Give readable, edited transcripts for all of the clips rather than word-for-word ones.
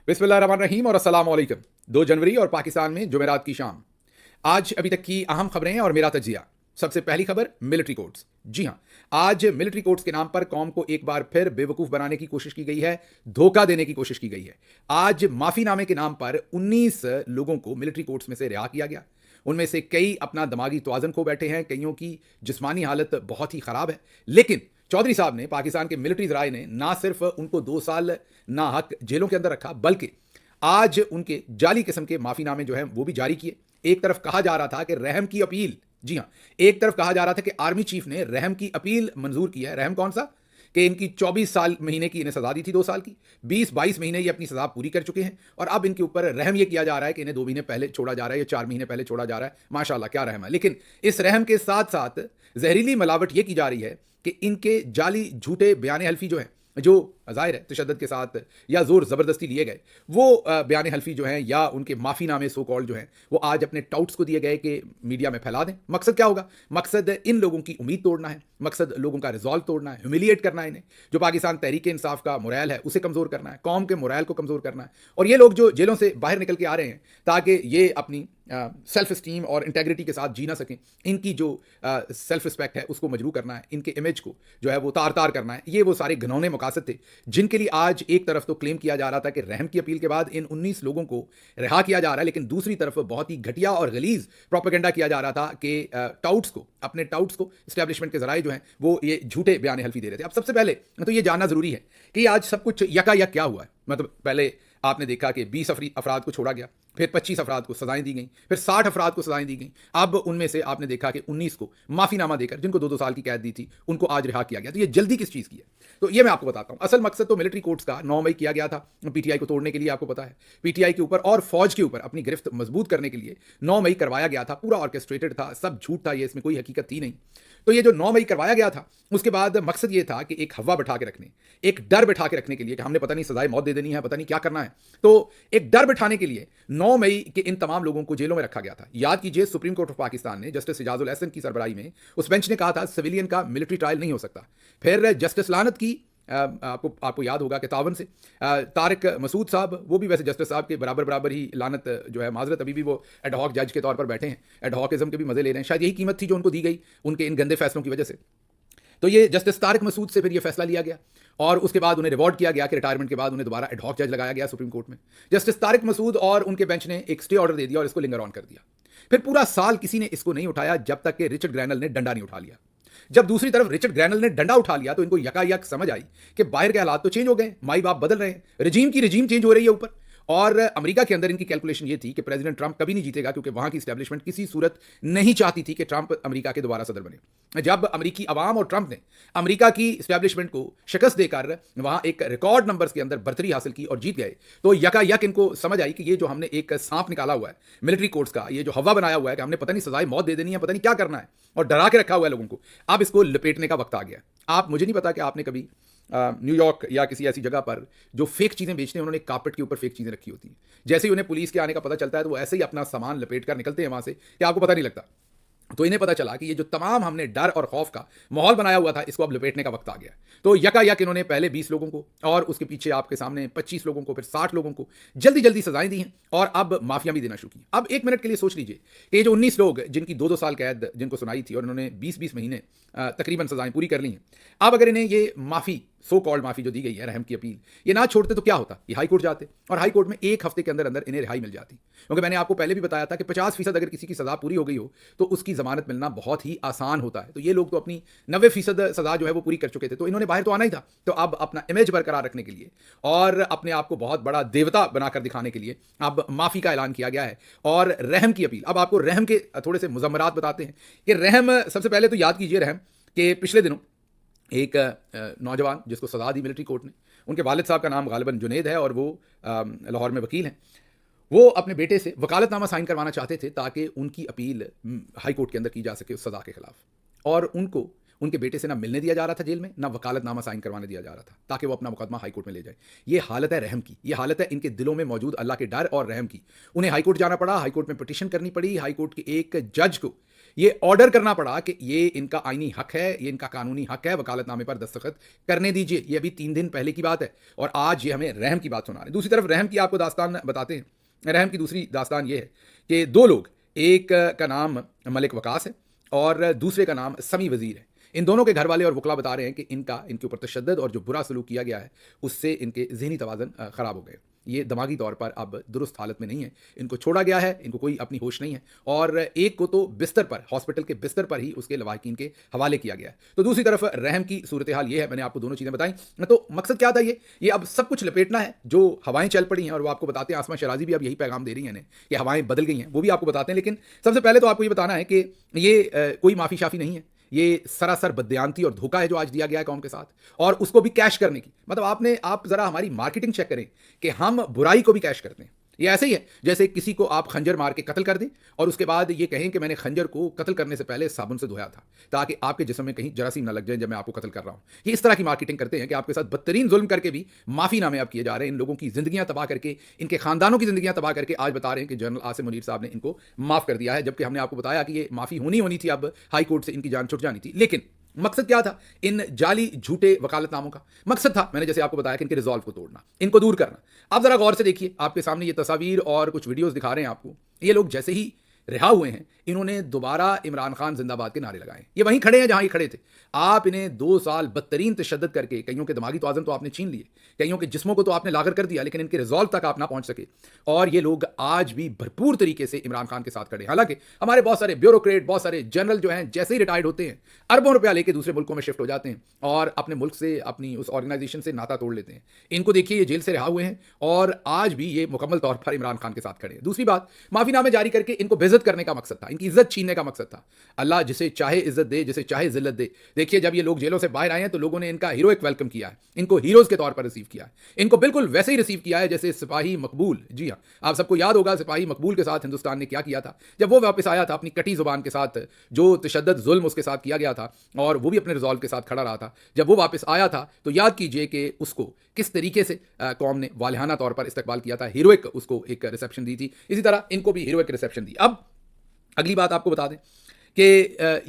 बिस्मिल्लाहिर्रहमानिर्रहीम और अस्सलाम वालेकुम। 2 जनवरी और पाकिस्तान में जुमेरात की शाम। आज अभी तक की अहम खबरें और मेरा तजिया। सबसे पहली खबर मिलिट्री कोर्ट्स। जी हां, आज मिलिट्री कोर्ट्स के नाम पर कौम को एक बार फिर बेवकूफ़ बनाने की कोशिश की गई है, धोखा देने की कोशिश की गई है। आज माफ़ीनामे के नाम पर 19 लोगों को मिलिट्री कोर्ट्स में से रिहा किया गया। उनमें से कई अपना दिमागी तवाज़ुन खो बैठे हैं, कईयों की जिस्मानी हालत बहुत ही ख़राब है। लेकिन चौधरी साहब ने, पाकिस्तान के मिलिट्री ज़राए ने ना सिर्फ उनको 2 साल नाहक जेलों के अंदर रखा, बल्कि आज उनके जाली किस्म के माफ़ीनामे जो हैं वो भी जारी किए। एक तरफ कहा जा रहा था कि रहम की अपील, जी हाँ, एक तरफ कहा जा रहा था कि आर्मी चीफ ने रहम की अपील मंजूर की है। रहम कौन सा? कि इनकी 24 साल महीने की इन्हें सजा दी थी 2 साल की, 20-22 महीने ये अपनी सजा पूरी कर चुके हैं और अब इनके ऊपर रहम ये किया जा रहा है कि इन्हें 2 महीने पहले छोड़ा जा रहा है या 4 महीने पहले छोड़ा जा रहा है। माशाल्लाह, क्या रहम है। लेकिन इस रहम के साथ साथ जहरीली मिलावट ये की जा रही है कि इनके जाली झूठे बयान हल्फी जो हैं, जो ज़ाहिर है तशद्दुद के साथ या ज़ोर ज़बरदस्ती लिए गए, वो बयान हल्फी जो हैं या उनके माफ़ीनामे सो कॉल्ड जो हैं, वो आज अपने टाउट्स को दिए गए कि मीडिया में फैला दें। मकसद क्या होगा? मकसद इन लोगों की उम्मीद तोड़ना है, मकसद लोगों का रिजॉल्व तोड़ना है, ह्यूमिलिएट करना है इन्हें। जो पाकिस्तान तहरीक इंसाफ का मोरल है उसे कमज़ोर करना है, कौम के मोरल को कमज़ोर करना है। और ये लोग जो जेलों से बाहर निकल के आ रहे हैं ताकि ये अपनी सेल्फ स्टीम और इंटेग्रिटी के साथ जी ना सकें, इनकी जो सेल्फ रिस्पेक्ट है उसको मजरू करना है, इनके इमेज को जो है वो तार तार करना है। ये वो सारे घिनौने मकासद थे जिनके लिए आज एक तरफ तो क्लेम किया जा रहा था कि रहम की अपील के बाद इन 19 लोगों को रिहा किया जा रहा है, लेकिन दूसरी तरफ बहुत ही घटिया और गलीज प्रोपेगेंडा किया जा रहा था कि टाउट्स को, अपने टाउट्स को इस्टेब्लिशमेंट के जराए जो हैं वो ये झूठे बयान हल्फी दे रहे थे। अब सबसे पहले तो ये जानना जरूरी है कि आज सब कुछ यकायक क्या हुआ है। मतलब पहले आपने देखा कि 20 अफराद को छोड़ा गया, फिर 25 अफराद को सजाएं दी गई, फिर 60 अफराद को सजाएं दी गई। अब उनमें से आपने देखा कि 19 को माफीनामा देकर, जिनको 2-2 साल की कैद दी थी, उनको आज रिहा किया गया। तो ये जल्दी किस चीज़ की है? तो ये मैं आपको बताता हूं। असल मकसद तो मिलिट्री कोर्ट्स का 9 मई किया गया था पीटीआई को तोड़ने के लिए। आपको पता है पीटीआई के ऊपर और फौज के ऊपर अपनी गिरफ्त मजबूत करने के लिए 9 मई करवाया गया था। पूरा ऑर्केस्ट्रेटेड था, सब झूठ था, ये इसमें कोई हकीकत थी नहीं। तो ये जो 9 मई करवाया गया था, उसके बाद मकसद ये था कि एक हवा बैठा के रखने, एक डर बैठा के रखने के लिए कि हमने पता नहीं सजाए मौत दे देनी है, पता नहीं क्या करना है। तो एक डर बैठाने के लिए 9 मई के इन तमाम लोगों को जेलों में रखा गया था। याद कीजिए, सुप्रीम कोर्ट ऑफ पाकिस्तान ने जस्टिस इजाजुल एहसन की सरबराही में उस बेंच ने कहा था सिविलियन का मिलिट्री ट्रायल नहीं हो सकता। फिर जस्टिस लानत की आपको याद होगा कि तावन से तारिक मसूद साहब, वो भी वैसे जस्टिस साहब के बराबर ही लानत जो है, माजरत, अभी भी वो एडहॉक जज के तौर पर बैठे हैं, एडहॉकिज्म के भी मजे ले रहे हैं। शायद यही कीमत थी जो उनको दी गई उनके इन गंदे फैसलों की वजह से। तो ये जस्टिस तारिक मसूद से फिर ये फैसला लिया गया और उसके बाद उन्हें रिवॉर्ड किया गया कि रिटायरमेंट के बाद उन्हें दोबारा एडहॉक जज लगाया गया सुप्रीम कोर्ट में। जस्टिस तारिक मसूद और उनके बेंच ने एक स्टे ऑर्डर दे दिया और इसको लिंगर ऑन कर दिया। फिर पूरा साल किसी ने इसको नहीं उठाया जब तक कि रिचर्ड ग्रैनल ने डंडा नहीं उठा लिया। जब दूसरी तरफ रिचर्ड ग्रैनल ने डंडा उठा लिया तो इनको यकायक समझ आई कि बाहर के हालात तो चेंज हो गए, माई बाप बदल रहे हैं, रजीम चेंज हो रही है ऊपर। और अमेरिका के अंदर इनकी कैलकुलेशन ये थी कि प्रेसिडेंट ट्रंप कभी नहीं जीतेगा, क्योंकि वहां की एस्टैब्लिशमेंट किसी सूरत नहीं चाहती थी कि ट्रंप अमेरिका के दोबारा सदर बने। जब अमेरिकी अवाम और ट्रंप ने अमेरिका की एस्टैब्लिशमेंट को शिकस्त देकर वहां एक रिकॉर्ड नंबर्स के अंदर बढ़तरी हासिल की और जीत गए, तो यकायक इनको समझ आई कि ये जो हमने एक सांप निकाला हुआ है मिलिट्री कोर्ट्स का, ये जो हवा बनाया हुआ है कि हमने पता नहीं सजाए मौत दे देनी है, पता नहीं क्या करना है, और डरा के रखा हुआ है लोगों को, अब इसको लपेटने का वक्त आ गया। आप, मुझे नहीं पता कि आपने कभी न्यूयॉर्क या किसी ऐसी जगह पर जो फेक चीज़ें बेचते हैं, उन्होंने कार्पेट के ऊपर फेक चीज़ें रखी होती हैं। जैसे ही उन्हें पुलिस के आने का पता चलता है तो वो ऐसे ही अपना सामान लपेट कर निकलते हैं वहाँ से कि आपको पता नहीं लगता। तो इन्हें पता चला कि ये जो तमाम हमने डर और खौफ का माहौल बनाया हुआ था, इसको अब लपेटने का वक्त आ गया। तो यकायक इन्होंने पहले 20 लोगों को और उसके पीछे आपके सामने 25 लोगों को, फिर 60 लोगों को जल्दी सजाएं दी हैं और अब माफिया भी देना शुरू की। अब एक मिनट के लिए सोच लीजिए कि ये जो 19 लोग जिनकी 2-2 साल कैद जिनको सुनाई थी और इन्होंने 20-20 महीने तकरीबन सजाएं पूरी कर ली हैं, अब अगर इन्हें ये माफ़ी, सो कॉल्ड माफ़ी जो दी गई है, रहम की अपील, ये ना छोड़ते तो क्या होता? ये हाई कोर्ट जाते और हाई कोर्ट में 1 हफ्ते के अंदर अंदर इन्हें रिहाई मिल जाती। क्योंकि मैंने आपको पहले भी बताया था कि 50% अगर किसी की सज़ा पूरी हो गई हो तो उसकी ज़मानत मिलना बहुत ही आसान होता है। तो ये लोग तो अपनी 90% सज़ा जो है वो पूरी कर चुके थे, तो इन्होंने बाहर तो आना ही था। तो अब अपना इमेज बरकरार रखने के लिए और अपने आप को बहुत बड़ा देवता बनाकर दिखाने के लिए अब माफ़ी का ऐलान किया गया है और रहम की अपील। अब आपको रहम के थोड़े से मुज़म्मरात बताते हैं कि रहम, सबसे पहले तो याद कीजिए रहम कि पिछले दिनों एक नौजवान जिसको सजा दी मिलिट्री कोर्ट ने, उनके वालिद साहब का नाम गालिबन जुनैद है और वो लाहौर में वकील हैं। वो अपने बेटे से वकालतनामा साइन करवाना चाहते थे ताकि उनकी अपील हाई कोर्ट के अंदर की जा सके उस सज़ा के खिलाफ, और उनको उनके बेटे से ना मिलने दिया जा रहा था जेल में, ना वकालतनामा साइन करवाने दिया जा रहा था ताकि वो अपना मुकदमा हाई कोर्ट में ले जाए। ये हालत है रहम की, ये हालत है इनके दिलों में मौजूद अल्लाह के डर और रहम की। उन्हें हाई कोर्ट जाना पड़ा, हाई कोर्ट में पिटीशन करनी पड़ी, हाई कोर्ट के एक जज को ये ऑर्डर करना पड़ा कि ये इनका आईनी हक है, ये इनका कानूनी हक है, वकालतनामे पर दस्तखत करने दीजिए। ये अभी 3 दिन पहले की बात है और आज ये हमें रहम की बात सुना रहे हैं। दूसरी तरफ रहम की आपको दास्तान बताते हैं। रहम की दूसरी दास्तान ये है कि 2 लोग, एक का नाम मलिक वकास है और दूसरे का नाम समी वजीर है। इन दोनों के घर वाले और वकला बता रहे हैं कि इनके ऊपर तशद्दुद और जो बुरा सलूक किया गया है उससे इनके ज़हनी तवाज़ुन ख़राब हो गए। ये दिमागी तौर पर अब दुरुस्त हालत में नहीं है, इनको छोड़ा गया है, इनको कोई अपनी होश नहीं है और एक को तो बिस्तर पर, हॉस्पिटल के बिस्तर पर ही उसके लवाहिकीन के हवाले किया गया है। तो दूसरी तरफ रहम की सूरत हाल ये है, मैंने आपको दोनों चीज़ें बताई। तो मकसद क्या था, ये अब सब कुछ लपेटना है। जो हवाएं चल पड़ी हैं और वो आपको बताते हैं, आसमा शराजी भी अब यही पैगाम दे रही हैं कि हवाएं बदल गई हैं, वो भी आपको बताते हैं। लेकिन सबसे पहले तो आपको ये बताना है कि ये कोई माफ़ी शाफी नहीं है, ये सरासर बददयांती और धोखा है जो आज दिया गया है कौम के साथ, और उसको भी कैश करने की। मतलब आप जरा हमारी मार्केटिंग चेक करें कि हम बुराई को भी कैश करते हैं। ये ऐसे ही है जैसे किसी को आप खंजर मार के कत्ल कर दें और उसके बाद ये कहें कि मैंने खंजर को कत्ल करने से पहले साबुन से धोया था ताकि आपके जिस्म में कहीं जरासीम ना लग जाए जब मैं आपको कत्ल कर रहा हूं। ये इस तरह की मार्केटिंग करते हैं कि आपके साथ बदतरीन जुल्म करके भी माफीनामे आप किए जा रहे हैं। इन लोगों की जिंदगियां तबाह करके, इनके खानदानों की जिंदगियां तबाह करके आज बता रहे हैं कि जनरल आसिम मुनीर साहब ने इनको माफ कर दिया है, जबकि हमने आपको बताया कि ये माफी होनी थी, अब हाई कोर्ट से इनकी जान छुट जानी थी। लेकिन मकसद क्या था इन जाली झूठे वकालतनामों का? मकसद था, मैंने जैसे आपको बताया, कि इनके रिजॉल्व को तोड़ना, इनको दूर करना। आप जरा गौर से देखिए, आपके सामने ये तस्वीर और कुछ वीडियोस दिखा रहे हैं आपको। ये लोग जैसे ही रिहा हुए हैं, इन्होंने दोबारा इमरान खान जिंदाबाद के नारे लगाए। ये वहीं खड़े हैं जहां ये खड़े थे। आप इन्हें 2 साल बदतरीन तशद्दुद करके, कईयों के दिमागी तवाज़ुन तो आपने छीन लिए, कईयों के जिस्मों को तो आपने लागर कर दिया, लेकिन इनके रिजॉल्व तक आप ना पहुंच सके। और ये लोग आज भी भरपूर तरीके से इमरान खान के साथ खड़े। हालांकि हमारे बहुत सारे ब्यूरोक्रेट, बहुत सारे जनरल जो हैं, जैसे ही रिटायर्ड होते हैं, अरबों रुपया लेके दूसरे मुल्कों में शिफ्ट हो जाते हैं और अपने मुल्क से, अपनी उस ऑर्गेनाइजेशन से नाता तोड़ लेते हैं। इनको देखिए, ये जेल से रिहा हुए हैं और आज भी ये मुकम्मल तौर पर इमरान खान के साथ खड़े हैं। दूसरी बात, माफीनामे जारी करके इनको बेइज्जत करने का मकसद था, इनकी इज्जत छीनने का मकसद था। अल्लाह जिसे चाहे इज्जत दे, जिसे चाहे जिल्लत दे। देखिए, जब ये लोग जेलों से बाहर आए हैं तो लोगों ने इनका हीरोइक वेलकम किया है, इनको हीरोज के तौर पर रिसीव किया है, इनको बिल्कुल वैसे ही रिसीव किया है जैसे सिपाही मकबूल। जी हाँ, आप सबको याद होगा सिपाही मकबूल के साथ हिंदुस्तान ने क्या किया था जब वो वापस आया था अपनी कटी जुबान के साथ, जो तशद्दुद जुल्म उसके साथ किया गया था और वो भी अपने रिजॉल्व के साथ खड़ा रहा था। जब वो वापस आया था तो याद कीजिए कि उसको किस तरीके से कौम ने वालिहाना तौर पर इस्तकबाल किया था, हीरोइक उसको एक रिसेप्शन दी थी। इसी तरह इनको भी हीरोइक रिसेप्शन दी। अब अगली बात आपको बता दें कि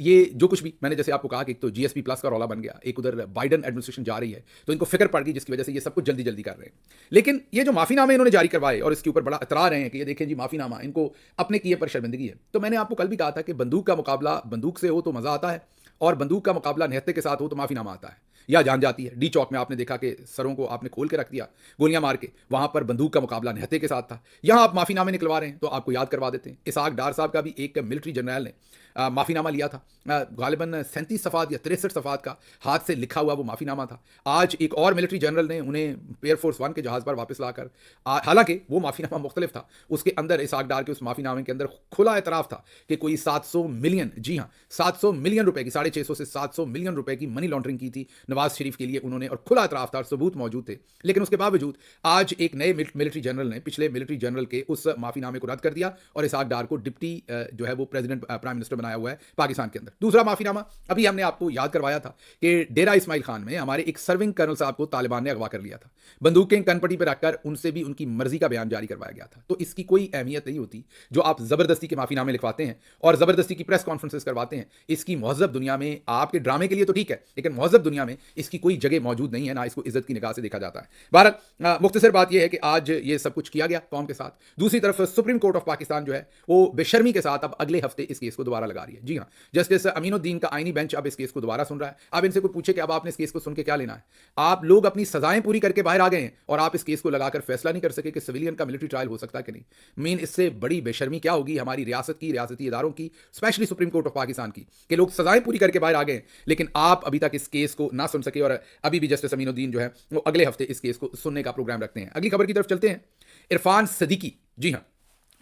ये जो कुछ भी मैंने जैसे आपको कहा कि एक तो जीएसपी प्लस का रौला बन गया, एक उधर बाइडन एडमिनिस्ट्रेशन जा रही है तो इनको फिक्र पड़ गई, जिसकी वजह से ये सब कुछ जल्दी जल्दी कर रहे हैं। लेकिन ये जो माफीनामे इन्होंने जारी करवाए और इसके ऊपर बड़ा इतरा रहे हैं कि ये देखें जी माफीनामा, इनको अपने किए पर शर्मिंदगी है। तो मैंने आपको कल भी कहा था कि बंदूक का मुकाबला बंदूक से हो तो मजा आता है और बंदूक का मुकाबला निहत्ते के साथ हो तो माफीनामा आता है या जान जाती है। डी चौक में आपने देखा कि सरों को आपने खोल के रख दिया गोलियां मार के, वहां पर बंदूक का मुकाबला निहत्ते के साथ था। यहां आप माफीनामे निकलवा रहे हैं तो आपको याद करवा देते हैं, इसहाक डार साहब का भी एक मिलिट्री जनरल ने माफीनामा लिया था, गालिबन 37 सफ़ात या 63 सफ़ात का हाथ से लिखा हुआ वो माफीनामा था। आज एक और मिलिट्री जनरल ने उन्हें एयरफोर्स 1 के जहाज़ पर वापस लाकर, हालांकि वो माफीनामा मुख्तलिफ था, उसके अंदर इसहाक डार के उस माफीनामे के अंदर खुला एतराफ़ था कि कोई 700 मिलियन, जी हाँ 700 मिलियन रुपए की, 650 से 700 मिलियन रुपए की मनी लॉन्ड्रिंग की थी नवाज शरीफ के लिए उन्होंने, और खुला एतराफ़ था और सबूत मौजूद थे। लेकिन उसके बावजूद आज एक नए मिलिट्री जनरल ने पिछले मिलिट्री जनरल के उस माफीनामे को रद्द कर दिया और इसहाक डार को डिप्टी जो है वो प्रेसिडेंट, प्राइम मिनिस्टर बनाया हुआ है पाकिस्तान के अंदर। दूसरा माफीनामा अभी हमने आपको याद करवाया था कि डेरा इस्माइल खान में हमारे एक सर्विंग कर्नल साहब को तालिबान ने अगवा कर लिया था, बंदूकें कनपटी पर रखकर उनसे भी उनकी मर्जी का बयान जारी करवाया गया था। तो इसकी कोई अहमियत नहीं होती जो आप जबरदस्ती के माफीनामे लिखवाते हैं और जबरदस्ती की प्रेस कॉन्फ्रेंसेस करवाते हैं। इसकी महज़ब दुनिया में, आपके ड्रामे के लिए तो ठीक है, लेकिन महज़ब दुनिया में इसकी कोई जगह मौजूद नहीं है, ना इसको इज्जत की निगाह से देखा जाता है। बहरहाल मुख्तसर बात यह है कि आज ये सब कुछ किया गया कौम के साथ। दूसरी तरफ सुप्रीम कोर्ट ऑफ पाकिस्तान जो है वो बेशर्मी के साथ अब अगले हफ्ते इस केस को दोबारा लगा रही है। जी हाँ, जस्टिस अमीनुद्दीन का आईनी बेंच अब इस केस को दोबारा सुन रहा है। अब इनसे कोई पूछे कि अब आपने इस केस को सुन के क्या लेना है? आप लोग अपनी सजाएं पूरी करके बाहर आ गए हैं और आप इस केस को लगाकर फैसला नहीं कर सके कि सिविलियन का मिलिट्री ट्रायल हो सकता है कि नहीं। मीन इससे बड़ी बेशर्मी क्या होगी हमारी रियासत की, रियासती इदारों की, specially supreme court of Pakistan की, कि लोग सजाएं पूरी करके बाहर आ गए लेकिन आप अभी तक इस केस को ना सुन सके और अभी भी जस्टिस अमीनुद्दीन जो है वो अगले हफ्ते इस केस को सुनने का प्रोग्राम रखते हैं। अगली खबर की तरफ चलते हैं। इरफान सदीकी, जी हाँ,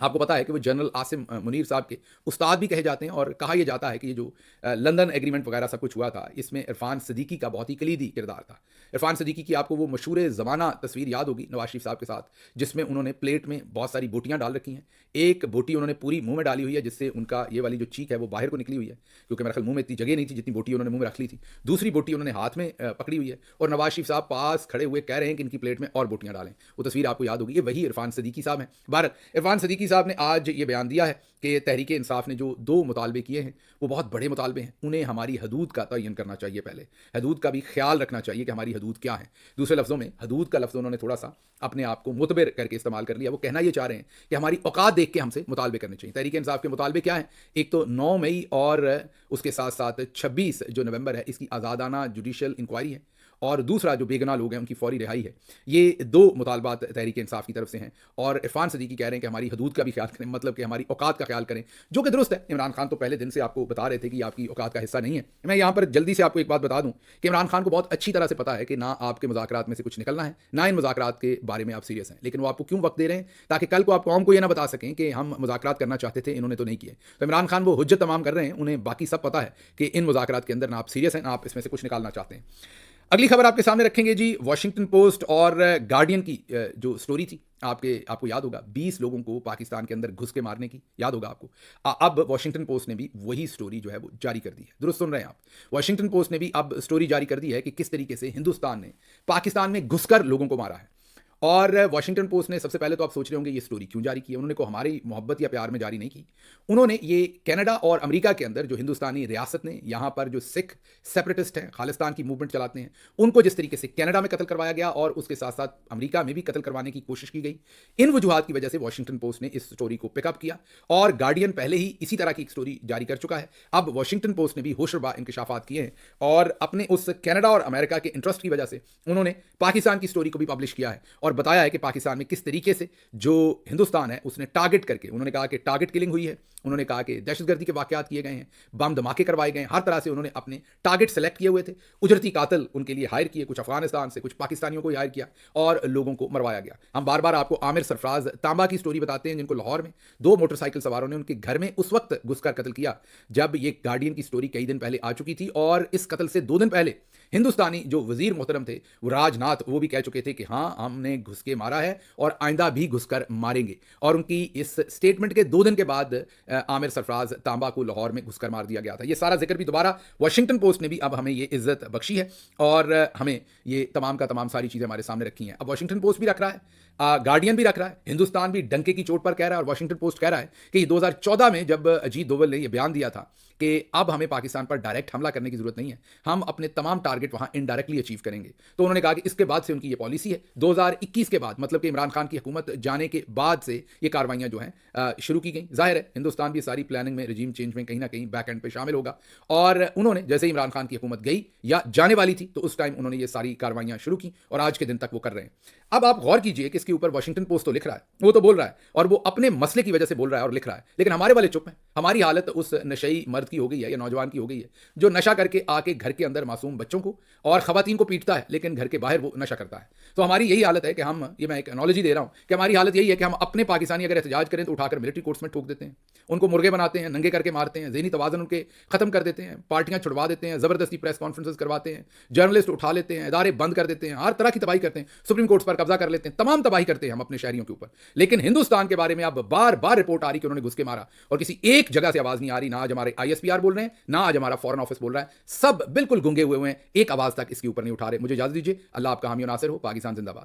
आपको पता है कि वो जनरल आसिम मुनीर साहब के उस्ताद भी कहे जाते हैं और कहा यह जाता है कि ये जो लंदन एग्रीमेंट वगैरह सब कुछ हुआ था इसमें इरफान सदीकी का बहुत ही कलीदी किरदार था। इरफान सदीकी की आपको वो मशहूर ज़माना तस्वीर याद होगी नवाज शरीफ साहब के साथ, जिसमें उन्होंने प्लेट में बहुत सारी बोटियां डाल रखी हैं। एक बोटी उन्होंने पूरी मुंह में डाली हुई है जिससे उनका ये वाली जो चीक है वो बाहर को निकली हुई है, क्योंकि मेरे ख्याल मुंह में इतनी जगह नहीं थी जितनी बोटी उन्होंने मुंह में रख ली थी। दूसरी बोटी उन्होंने हाथ में पकड़ी हुई है और नवाज शरीफ साहब पास खड़े हुए कह रहे हैं कि इनकी प्लेट में और बोटियां डालें। वो तस्वीर आपको याद होगी, ये वही इरफान सदीकी साहब हैं। भारत इरफान सदीकी साहब ने आज ये बयान दिया है कि तहरीक इंसाफ ने जो 2 मुतालबे किए हैं वो बहुत बड़े मुतालबे हैं। उन्हें हमारी हदूद का तयन करना चाहिए, पहले हदूद का भी ख्याल रखना चाहिए कि हमारी हदूद क्या है। दूसरे लफ्ज़ों में हदूद का लफ्ज़ उन्होंने थोड़ा सा अपने आप को मुतबिर करके इस्तेमाल कर लिया। वो कहना ये चाह रहे हैं कि हमारी औकात देख के हमसे मुतालबे करने चाहिए। तहरीक इंसाफ के मुतालबे क्या हैं? एक तो 9 मई और उसके साथ साथ 26 जो नवंबर है इसकी आज़ादाना जुडिशल इंक्वायरी है, और दूसरा जो बेगुनाह लोग हैं उनकी फौरी रिहाई है। ये 2 मुतालबात तहरीक इंसाफ की तरफ से हैं। और इरफान सदीकी कह रहे हैं कि हमारी हदूद का भी ख्याल करें, मतलब कि हमारी औकात का ख्याल करें, जो कि दुरुस्त है। इमरान खान तो पहले दिन से आपको बता रहे थे कि आपकी औकात का हिस्सा नहीं है। मैं यहाँ पर जल्दी से आपको एक बात बता दूँ कि इमरान खान को बहुत अच्छी तरह से पता है कि ना आपके मुज़ाकरात में से कुछ निकलना है, ना इन मुज़ाकरात के बारे में आप सीरियस हैं, लेकिन वो आपको क्यों वक्त दे रहे हैं? ताकि कल को आप कौम को ये ना बता सकें कि हम मुज़ाकरात करना चाहते थे, इन्होंने तो नहीं किए। तो इमरान खान वो हुज्जत तमाम कर रहे हैं, उन्हें बाकी सब पता है कि इन मुज़ाकरात के अंदर ना आप सीरियस हैं, ना आप इसमें से कुछ निकालना चाहते हैं। अगली खबर आपके सामने रखेंगे जी, वॉशिंगटन पोस्ट और गार्डियन की जो स्टोरी थी, आपको याद होगा 20 लोगों को पाकिस्तान के अंदर घुस के मारने की, याद होगा आपको। अब वॉशिंगटन पोस्ट ने भी वही स्टोरी जो है वो जारी कर दी है। दुरुस्त सुन रहे हैं आप, वॉशिंगटन पोस्ट ने भी अब स्टोरी जारी कर दी है कि किस तरीके से हिंदुस्तान ने पाकिस्तान में घुसकर लोगों को मारा है। और वॉशिंगटन पोस्ट ने, सबसे पहले तो आप सोच रहे होंगे ये स्टोरी क्यों जारी की है। उन्होंने को हमारी मोहब्बत या प्यार में जारी नहीं की, उन्होंने ये कनाडा और अमेरिका के अंदर जो हिंदुस्तानी रियासत ने, यहाँ पर जो सिख सेपरेटिस्ट हैं, खालिस्तान की मूवमेंट चलाते हैं, उनको जिस तरीके से कनाडा में कत्ल करवाया गया और उसके साथ साथ अमेरिका में भी कत्ल करवाने की कोशिश की गई, इन वजूहात की वजह से वॉशिंगटन पोस्ट ने इस स्टोरी को पिकअप किया। और गार्डियन पहले ही इसी तरह की एक स्टोरी जारी कर चुका है। अब वॉशिंगटन पोस्ट ने भी होशरबा इंकशाफात किए हैं और अपने उस कनाडा और अमेरिका के इंटरेस्ट की वजह से उन्होंने पाकिस्तान की स्टोरी को भी पब्लिश किया है और बताया है कि पाकिस्तान में किस तरीके से जो हिंदुस्तान है उसने टारगेट करके, उन्होंने कहा कि टारगेट किलिंग हुई है, उन्होंने कहा कि दहशतगर्दी के वाकयात किए गए हैं, बम धमाके करवाए गए हैं, हर तरह से उन्होंने अपने टारगेट सेलेक्ट किए हुए थे। उजरती कातिल उनके लिए हायर किए, कुछ अफगानिस्तान से, कुछ पाकिस्तानियों को हायर किया और लोगों को मरवाया गया। हम बार बार आपको आमिर सरफराज तांबा की स्टोरी बताते हैं, जिनको लाहौर में 2 मोटरसाइकिल सवारों ने उनके घर में उस वक्त घुसकर कत्ल किया जब ये गार्डियन की स्टोरी कई दिन पहले आ चुकी थी। और इस कत्ल से 2 दिन पहले हिंदुस्तानी जो वजीर मोहतरम थे, वो राजनाथ, वो भी कह चुके थे कि हाँ, हमने घुस के मारा है और आइंदा भी घुसकर मारेंगे। और उनकी इस स्टेटमेंट के 2 दिन के बाद आमिर सरफराज तांबा को लाहौर में घुसकर मार दिया गया था। ये सारा जिक्र भी दोबारा वॉशिंगटन पोस्ट ने भी अब हमें ये इज्जत बख्शी है और हमें ये तमाम का तमाम सारी चीज़ें हमारे सामने रखी हैं। अब वॉशिंगटन पोस्ट भी रख रहा है, गार्डियन भी रख रहा है, हिंदुस्तान भी डंके की चोट पर कह रहा है और वॉशिंगटन पोस्ट कह रहा है कि 2014 में जब अजीत दोवल ने यह बयान दिया था कि अब हमें पाकिस्तान पर डायरेक्ट हमला करने की जरूरत नहीं है, हम अपने तमाम टारगेट वहां इनडायरेक्टली अचीव करेंगे, तो उन्होंने कहा कि इसके बाद से उनकी ये पॉलिसी है। 2021 के बाद, मतलब कि इमरान खान की हुकूमत जाने के बाद से ये कार्रवाइयां जो हैं शुरू की गई। जाहिर है हिंदुस्तान भी सारी प्लानिंग में, रजीम चेंज में कहीं ना कहीं बैक एंड पे शामिल होगा। और उन्होंने जैसे ही इमरान खान की हुकूमत गई या जाने वाली थी तो उस टाइम उन्होंने ये सारी कार्रवाइयां शुरू की और आज के दिन तक वो कर रहे हैं। अब आप गौर कीजिए कि इसके ऊपर वॉशिंगटन पोस्ट तो लिख रहा है, वो तो बोल रहा है और वो अपने मसले की वजह से बोल रहा है और लिख रहा है, लेकिन हमारे वाले चुप हैं। हमारी हालत उस नशई मर्द की हो गई है या नौजवान की हो गई है जो नशा करके आके घर के अंदर मासूम बच्चों को और खवातीन को पीटता है, लेकिन घर के बाहर वो नशा करता है। तो हमारी यही हालत है कि हम, ये मैं एक एनोलॉजी दे रहा हूं कि हमारी हालत यही है कि हम अपने पाकिस्तानी अगर एहतजाज करें तो उठाकर मिलिट्री कोर्ट्स में ठोक देते हैं, उनको मुर्गे बनाते हैं, नंगे करके मारते हैं, ज़हनी तवाज़ुन उनके खत्म कर देते हैं, पार्टियां छुड़वा देते हैं, ज़बरदस्ती प्रेस कॉन्फ्रेंसेस करवाते हैं, जर्नलिस्ट उठा लेते हैं, इदारे बंद कर देते हैं, हर तरह की तबाही करते हैं, सुप्रीम कोर्ट पर कब्जा कर लेते हैं, तमाम तबाही करते हैं हम अपने शहरियों के ऊपर। लेकिन हिंदुस्तान के बारे में अब बार बार रिपोर्ट आ रही कि उन्होंने घुस के मारा और किसी एक जगह से आवाज नहीं आ रही। ना आज हमारे ISPR बोल रहे हैं, ना आज हमारा फॉरेन ऑफिस बोल रहा है, सब बिल्कुल गूंगे हुए हैं, एक आवाज तक इसके ऊपर नहीं उठा रहे। मुझे इजाजत दीजिए, अल्लाह आपका हामी और नासिर हो। पाकिस्तान जिंदाबाद।